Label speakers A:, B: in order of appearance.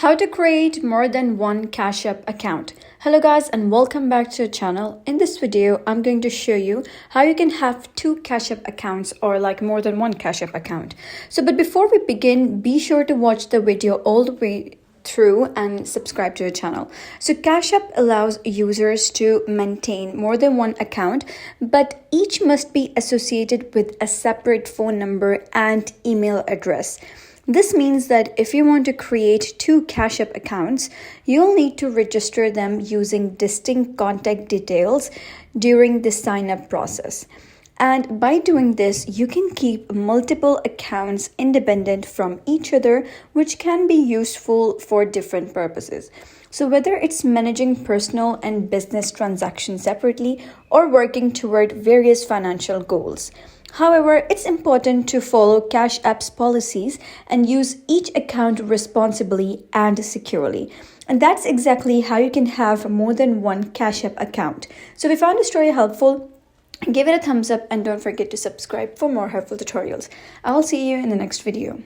A: How to create more than one Cash App account. Hello guys and welcome back to the channel. In this video, I'm going to show you how you can have two Cash App accounts or like more than one Cash App account. But before we begin, be sure to watch the video all the way through and subscribe to the channel. So Cash App allows users to maintain more than one account, but each must be associated with a separate phone number and email address. This means that if you want to create two Cash App accounts, you'll need to register them using distinct contact details during the sign-up process. And by doing this, you can keep multiple accounts independent from each other, which can be useful for different purposes. So whether it's managing personal and business transactions separately or working toward various financial goals. However, it's important to follow Cash App's policies and use each account responsibly and securely. And that's exactly how you can have more than one Cash App account. So if you found this story helpful, give it a thumbs up and don't forget to subscribe for more helpful tutorials. I will see you in the next video.